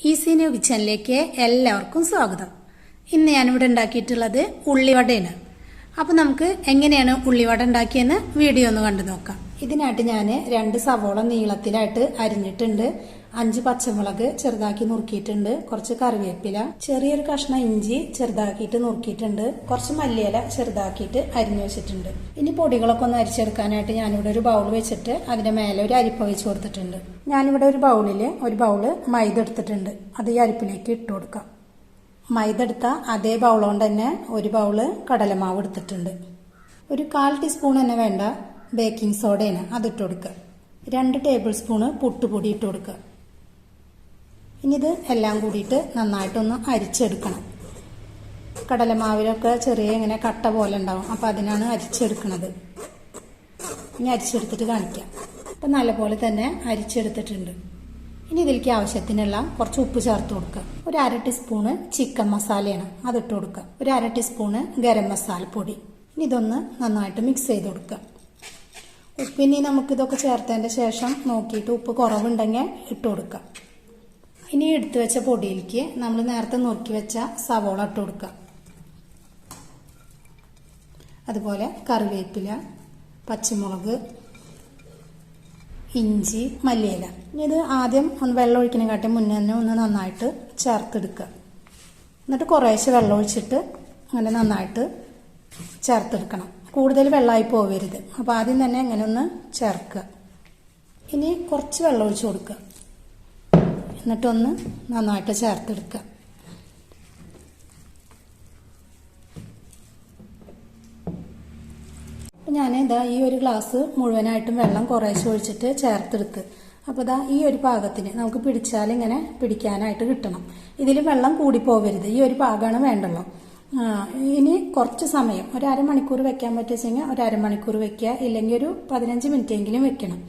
Easy new കിച്ചണിലേക്ക് എല്ലാവർക്കും സ്വാഗതം. ഇന്ന് ഞാനിവിടെ ഉണ്ടാക്കിയിട്ടുള്ളത് ഉള്ളിവടയാണ്. അപ്പോൾ നമുക്ക് എങ്ങനെയാണ് ഉള്ളിവട ഉണ്ടാക്കിയെന്ന് വീഡിയോ ഒന്ന് കണ്ടു നോക്കാം. ഇതിനായിട്ട് ഞാൻ 2 സവോള നീളത്തിലായിട്ട് അരിഞ്ഞിട്ടുണ്ട്, 5 പച്ചമുളക് ചെറുതാക്കി നുറുക്കിയിട്ടുണ്ട്, കുറച്ച് കറിവേപ്പില, ചെറിയൊരു കഷ്ണം ഇഞ്ചി ചെറുതാക്കിയിട്ട് നുറുക്കിയിട്ടുണ്ട്, കുറച്ച് മല്ലിയില ചെറുതാക്കിയിട്ട് അരിഞ്ഞു വെച്ചിട്ടുണ്ട്. ഇനി പൊടികളൊക്കെ ഒന്ന് അരിച്ചെടുക്കാനായിട്ട് ഞാനിവിടെ ഒരു ബൗൾ വെച്ചിട്ട് അതിന്റെ മേലെ ഒരു അരിപ്പ വെച്ച് കൊടുത്തിട്ടുണ്ട്. ഞാനിവിടെ ഒരു ബൗള് മൈദ എടുത്തിട്ടുണ്ട്, അത് ഈ അരിപ്പിലേക്ക് ഇട്ട് കൊടുക്കാം. മൈദ എടുത്ത അതേ ബൗൾ കൊണ്ട് തന്നെ ഒരു ബൗള് കടലമാവ് എടുത്തിട്ടുണ്ട്. ഒരു 1/4 ടീസ്പൂൺ തന്നെ വേണ്ട ബേക്കിംഗ് സോഡയാണ്, അതിട്ട് കൊടുക്കുക. 2 ടേബിൾ സ്പൂണ് പുട്ടുപൊടി ഇട്ട് കൊടുക്കുക. ഇനി ഇത് എല്ലാം കൂടിയിട്ട് നന്നായിട്ടൊന്ന് അരിച്ചെടുക്കണം. കടലമാവിലൊക്കെ ചെറിയ ഇങ്ങനെ കട്ട പോലെ ഉണ്ടാവും, അപ്പം അതിനാണ് അരിച്ചെടുക്കുന്നത്. ഇനി അരിച്ചെടുത്തിട്ട് കാണിക്കാം. അപ്പം നല്ലപോലെ തന്നെ അരിച്ചെടുത്തിട്ടുണ്ട്. ഇനി ഇതിലേക്ക് ആവശ്യത്തിനുള്ള കുറച്ച് ഉപ്പ് ചേർത്ത് കൊടുക്കുക. ഒരു 1/2 ടീസ്പൂണ് ചിക്കൻ മസാലയാണ്, അതിട്ട് കൊടുക്കുക. ഒരു 1/2 ടീസ്പൂണ് ഗരം മസാലപ്പൊടി. ഇനി ഇതൊന്ന് നന്നായിട്ട് മിക്സ് ചെയ്ത് കൊടുക്കുക. ഉപ്പിനി നമുക്കിതൊക്കെ ചേർത്തതിൻ്റെ ശേഷം നോക്കിയിട്ട് ഉപ്പ് കുറവുണ്ടെങ്കിൽ ഇട്ട് കൊടുക്കുക. ഇനി എടുത്തു വെച്ച പൊടിയിലേക്ക് നമ്മൾ നേരത്തെ നുറുക്കി വെച്ച സവോള ഇട്ട് കൊടുക്കുക. അതുപോലെ കറിവേപ്പില, പച്ചമുളക്, ഇഞ്ചി, മല്ലിയില. ഇനി ഇത് ആദ്യം ഒന്ന് വെള്ളം ഒഴിക്കുന്നതിനെക്കാട്ടി മുന്നേ തന്നെ ഒന്ന് നന്നായിട്ട് ചേർത്തെടുക്കുക. എന്നിട്ട് കുറേശ്ശെ വെള്ളം ഒഴിച്ചിട്ട് അങ്ങനെ നന്നായിട്ട് ചേർത്തെടുക്കണം. കൂടുതൽ വെള്ളമായി പോവരുത്. അപ്പോൾ ആദ്യം തന്നെ ഇങ്ങനെ ഒന്ന് ചേർക്കുക. ഇനി കുറച്ച് വെള്ളം ഒഴിച്ച് കൊടുക്കുക. എന്നിട്ടൊന്ന് നന്നായിട്ട് ചേർത്തെടുക്കുക. ഞാൻ ഈ ഒരു ഗ്ലാസ് മുഴുവനായിട്ടും വെള്ളം കുറേശ്ശെ ഒഴിച്ചിട്ട് ചേർത്തെടുത്ത്. അപ്പോൾ ഈ ഒരു പാകത്തിന് നമുക്ക് പിടിച്ചാൽ ഇങ്ങനെ പിടിക്കാനായിട്ട് കിട്ടണം. ഇതിൽ വെള്ളം കൂടി പോവരുത്, ഈ ഒരു പാകമാണ് വേണ്ടല്ലോ. ഇനി കുറച്ച് സമയം, ഒരു അരമണിക്കൂർ വെക്കാൻ പറ്റുവെച്ചെങ്കിൽ ഒരു അരമണിക്കൂർ വെക്കുക, ഇല്ലെങ്കിൽ ഒരു 15 മിനിറ്റെങ്കിലും വെക്കണം.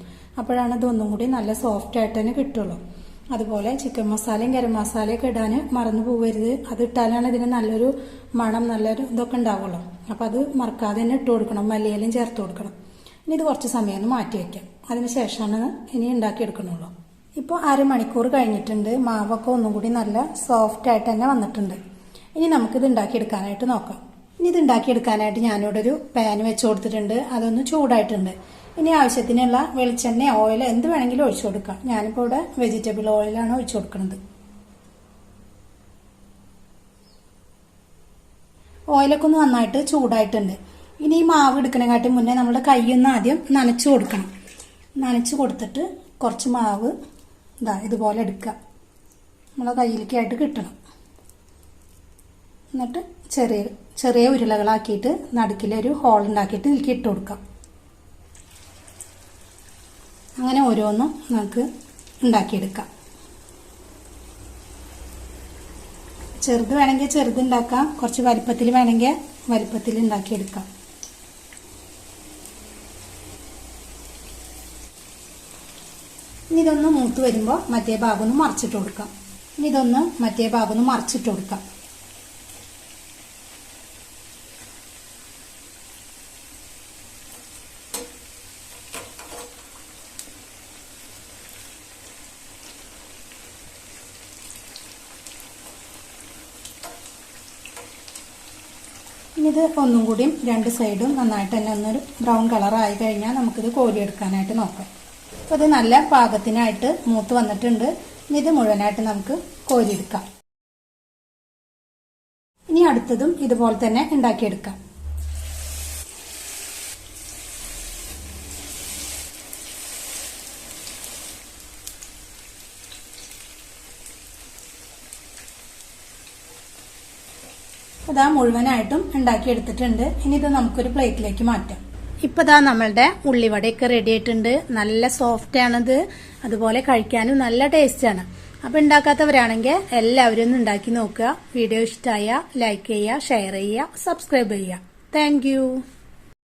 അപ്പോഴാണ് ഇതൊന്നും കൂടി നല്ല സോഫ്റ്റ് ആയിട്ട് തന്നെ കിട്ടുള്ളൂ. അതുപോലെ ചിക്കൻ മസാലയും ഗരം മസാലയൊക്കെ ഇടാൻ മറന്നു പോവരുത്. അത് ഇട്ടാലാണ് ഇതിന് നല്ലൊരു മണം, നല്ലൊരു ഇതൊക്കെ ഉണ്ടാവുള്ളൂ. അപ്പം അത് മറക്കാതെ തന്നെ ഇട്ട് കൊടുക്കണം, മല്ലിയിലും ചേർത്ത് കൊടുക്കണം. ഇനി ഇത് കുറച്ച് സമയം ഒന്ന് മാറ്റി വയ്ക്കാം. അതിന് ശേഷമാണ് ഇനി ഉണ്ടാക്കിയെടുക്കണുള്ളൂ. ഇപ്പോൾ അരമണിക്കൂർ കഴിഞ്ഞിട്ടുണ്ട്. മാവൊക്കെ ഒന്നും കൂടി നല്ല സോഫ്റ്റ് ആയിട്ട് തന്നെ വന്നിട്ടുണ്ട്. ഇനി നമുക്കിത് ഉണ്ടാക്കിയെടുക്കാനായിട്ട് നോക്കാം. ഇനി ഇത് ഉണ്ടാക്കിയെടുക്കാനായിട്ട് ഞാനിവിടെ ഒരു പാൻ വെച്ച് കൊടുത്തിട്ടുണ്ട്, അതൊന്ന് ചൂടായിട്ടുണ്ട്. ഇനി ആവശ്യത്തിനുള്ള വെളിച്ചെണ്ണ, ഓയിൽ എന്ത് വേണമെങ്കിലും ഒഴിച്ചു കൊടുക്കാം. ഞാനിപ്പോൾ ഇവിടെ വെജിറ്റബിൾ ഓയിലാണ് ഒഴിച്ചു കൊടുക്കുന്നത്. ഓയിലൊക്കെ ഒന്ന് നന്നായിട്ട് ചൂടായിട്ടുണ്ട്. ഇനി ഈ മാവ് എടുക്കണേക്കാട്ടി മുന്നേ നമ്മുടെ കൈയൊന്ന് ആദ്യം നനച്ചു കൊടുക്കണം. നനച്ചു കൊടുത്തിട്ട് കുറച്ച് മാവ് ഇതുപോലെ എടുക്കുക. നമ്മളെ കയ്യിലേക്കായിട്ട് കിട്ടണം. എന്നിട്ട് ചെറിയ ചെറിയ ഉരുളകളാക്കിയിട്ട് നടുക്കിലൊരു ഹോൾ ഉണ്ടാക്കിയിട്ട് ഇതിലേക്ക് ഇട്ട് കൊടുക്കാം. അങ്ങനെ ഓരോന്നും നമുക്ക് ഉണ്ടാക്കിയെടുക്കാം. ചെറുത് വേണമെങ്കിൽ ചെറുത് ഉണ്ടാക്കാം, കുറച്ച് വലിപ്പത്തിൽ വേണമെങ്കിൽ വലിപ്പത്തിൽ ഉണ്ടാക്കിയെടുക്കാം. ഇനി ഇതൊന്ന് മൂത്ത് വരുമ്പോൾ മറ്റേ ഭാഗം ഒന്ന് മറിച്ചിട്ട് കൊടുക്കാം. ഇനി ഇതൊന്ന് മറ്റേ ഭാഗം ഒന്ന് മറിച്ചിട്ട് കൊടുക്കാം. ഇനി ഇത് ഒന്നും കൂടിയും 2 സൈഡും നന്നായിട്ട് തന്നെ ഒന്നൊരു ബ്രൗൺ കളറായി കഴിഞ്ഞാൽ നമുക്കിത് കോരിയെടുക്കാനായിട്ട് നോക്കാം. അപ്പോൾ ഇത് നല്ല പാകത്തിനായിട്ട് മൂത്ത് വന്നിട്ടുണ്ട്. ഇനി ഇത് മുഴുവനായിട്ട് നമുക്ക് കോരിയെടുക്കാം. ഇനി അടുത്തതും ഇതുപോലെ തന്നെ ഉണ്ടാക്കിയെടുക്കാം. ഇതാ മുഴുവനായിട്ടും ഉണ്ടാക്കിയെടുത്തിട്ടുണ്ട്. ഇനി ഇത് നമുക്കൊരു പ്ലേറ്റിലേക്ക് മാറ്റാം. ഇപ്പൊ നമ്മളുടെ ഉള്ളിവടയൊക്കെ റെഡി ആയിട്ടുണ്ട്. നല്ല സോഫ്റ്റ് ആണിത്, അതുപോലെ കഴിക്കാനും നല്ല ടേസ്റ്റ് ആണ്. അപ്പൊ ഉണ്ടാക്കാത്തവരാണെങ്കിൽ എല്ലാവരും ഒന്ന് ഉണ്ടാക്കി നോക്കുക. വീഡിയോ ഇഷ്ടമായ ലൈക്ക് ചെയ്യുക, ഷെയർ ചെയ്യുക, സബ്സ്ക്രൈബ് ചെയ്യുക. താങ്ക്